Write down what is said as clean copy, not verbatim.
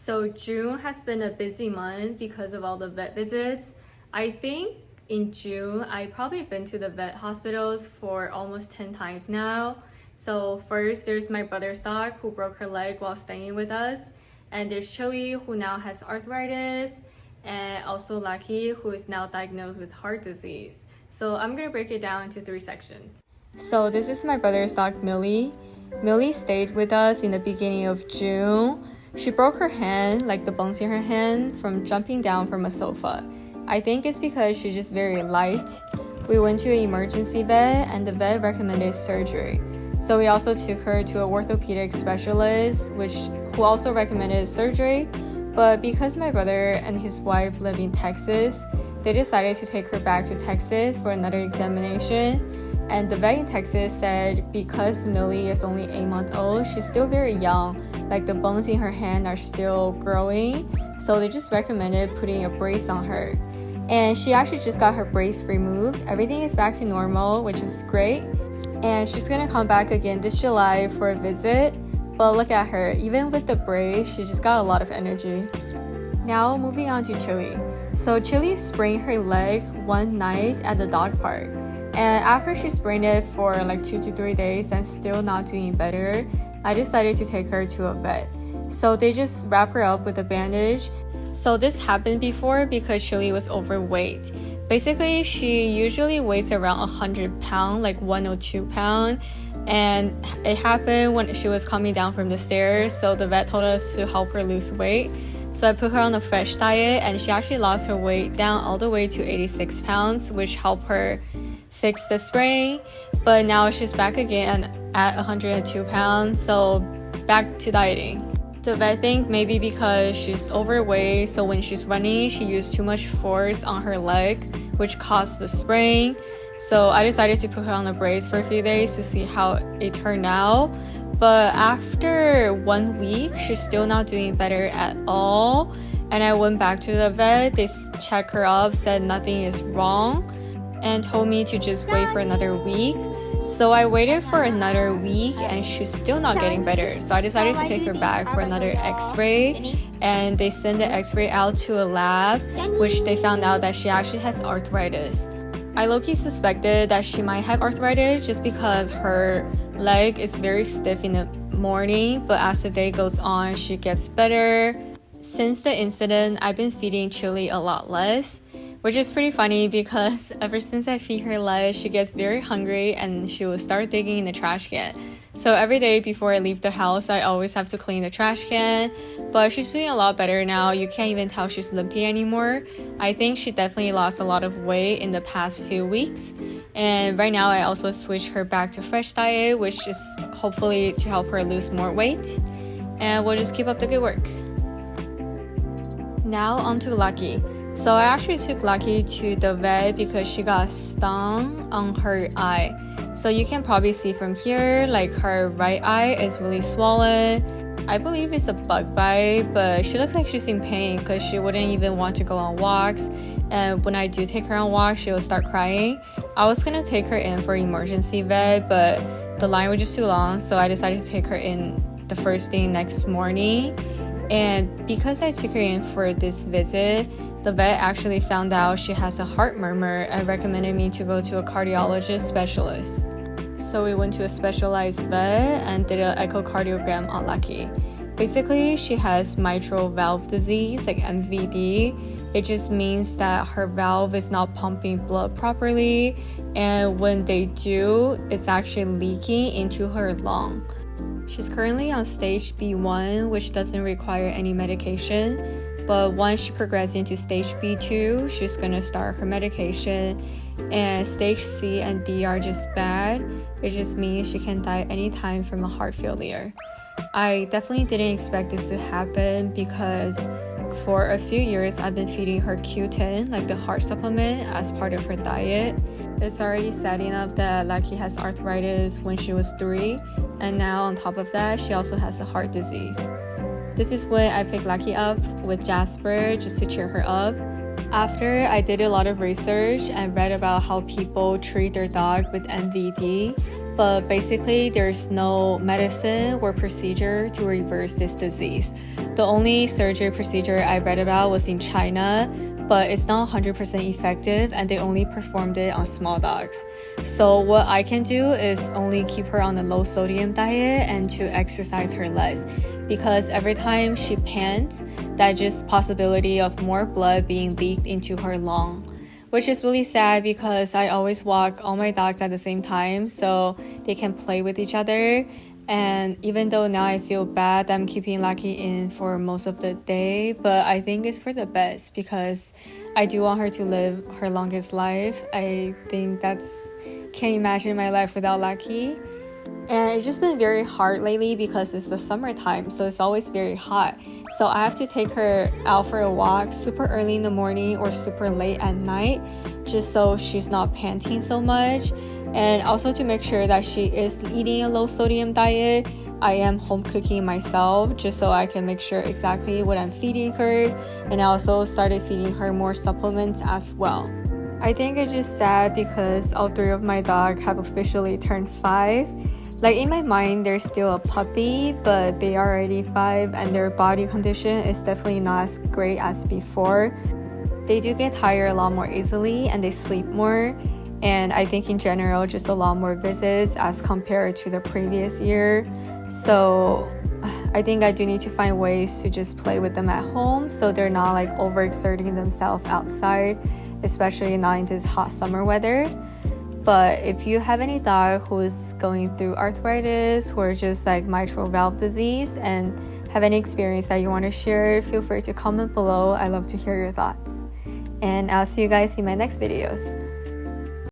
So June has been a busy month because of all the vet visits. I think in June, I've probably been to the vet hospitals for almost 10 times now. So first, there's my brother's dog who broke her leg while staying with us. And there's Chili, who now has arthritis. And also Lucky, who is now diagnosed with heart disease. So I'm gonna break it down into 3 sections. So this is my brother's dog, Millie. Millie stayed with us in the beginning of June. She broke her hand, like the bones in her hand, from jumping down from a sofa. I think it's because she's just very light. We went to an emergency vet and the vet recommended surgery. So we also took her to an orthopedic specialist, who also recommended surgery. But because my brother and his wife live in Texas, they decided to take her back to Texas for another examination. And the vet in Texas said because Millie is only 8 months old, she's still very young, like the bones in her hand are still growing, so they just recommended putting a brace on her. And she actually just got her brace removed. Everything is back to normal, which is great. And she's gonna come back again this July for a visit. But look at her, even with the brace, she just got a lot of energy. Now moving on to Chili. So Chili sprained her leg one night at the dog park. And after she sprained it for like 2 to 3 days and still not doing better, I decided to take her to a vet. So they just wrap her up with a bandage. So this happened before because Chili was overweight. Basically, she usually weighs around 100 pounds, like 102 pounds. And it happened when she was coming down from the stairs. So the vet told us to help her lose weight. So I put her on a fresh diet and she actually lost her weight down all the way to 86 pounds, which helped her fix the sprain. But now she's back again at 102 pounds, so back to dieting. The vet think maybe because she's overweight, so when she's running, she used too much force on her leg, which caused the sprain. So I decided to put her on a brace for a few days to see how it turned out. But after 1 week, she's still not doing better at all. And I went back to the vet, they checked her up, said nothing is wrong, and told me to just wait for another week. So I waited for another week and she's still not getting better. So I decided to take her back for another x-ray, and they sent the x-ray out to a lab, which they found out that she actually has arthritis. I low-key suspected that she might have arthritis just because her leg is very stiff in the morning, but as the day goes on, she gets better. Since the incident, I've been feeding Chili a lot less, which is pretty funny because ever since I feed her less, she gets very hungry and she will start digging in the trash can. So every day before I leave the house, I always have to clean the trash can. But she's doing a lot better now. You can't even tell she's limpy anymore. I think she definitely lost a lot of weight in the past few weeks. And right now I also switched her back to fresh diet, which is hopefully to help her lose more weight. And we'll just keep up the good work. Now on to Lucky. So I actually took Lucky to the vet because she got stung on her eye. So you can probably see from here, like her right eye is really swollen. I believe it's a bug bite, but she looks like she's in pain because she wouldn't even want to go on walks. And when I do take her on walks, she will start crying. I was gonna take her in for emergency vet, but the line was just too long, so I decided to take her in the first thing next morning. And because I took her in for this visit, the vet actually found out she has a heart murmur and recommended me to go to a cardiologist specialist. So we went to a specialized vet and did an echocardiogram on Lucky. Basically, she has Mitral Valve Disease, like MVD. It just means that her valve is not pumping blood properly, and when they do, it's actually leaking into her lung. She's currently on stage B1, which doesn't require any medication. But once she progresses into stage B2, she's gonna start her medication. And stage C and D are just bad. It just means she can die anytime from a heart failure. I definitely didn't expect this to happen because for a few years I've been feeding her Q10, like the heart supplement, as part of her diet. It's already sad enough that Lucky has arthritis when she was 3, and now on top of that, she also has a heart disease. This is when I picked Lucky up with Jasper just to cheer her up. After I did a lot of research and read about how people treat their dog with MVD, but basically there's no medicine or procedure to reverse this disease. The only surgery procedure I read about was in China, but it's not 100% effective and they only performed it on small dogs. So what I can do is only keep her on a low sodium diet and to exercise her less, because every time she pants, that's just possibility of more blood being leaked into her lung, which is really sad because I always walk all my dogs at the same time so they can play with each other. And even though now I feel bad that I'm keeping Lucky in for most of the day, but I think it's for the best because I do want her to live her longest life. I think can't imagine my life without Lucky. And it's just been very hard lately because it's the summertime, so it's always very hot. So I have to take her out for a walk super early in the morning or super late at night, just so she's not panting so much. And also to make sure that she is eating a low sodium diet, I am home cooking myself just so I can make sure exactly what I'm feeding her. And I also started feeding her more supplements as well. I think it's just sad because all three of my dogs have officially turned 5. Like in my mind, they're still a puppy, but they are already 5 and their body condition is definitely not as great as before. They do get tired a lot more easily and they sleep more. And I think in general, just a lot more visits as compared to the previous year. So I think I do need to find ways to just play with them at home so they're not like overexerting themselves outside, especially not in this hot summer weather. But if you have any dog who's going through arthritis or just like mitral valve disease and have any experience that you want to share, feel free to comment below. I love to hear your thoughts. And I'll see you guys in my next videos.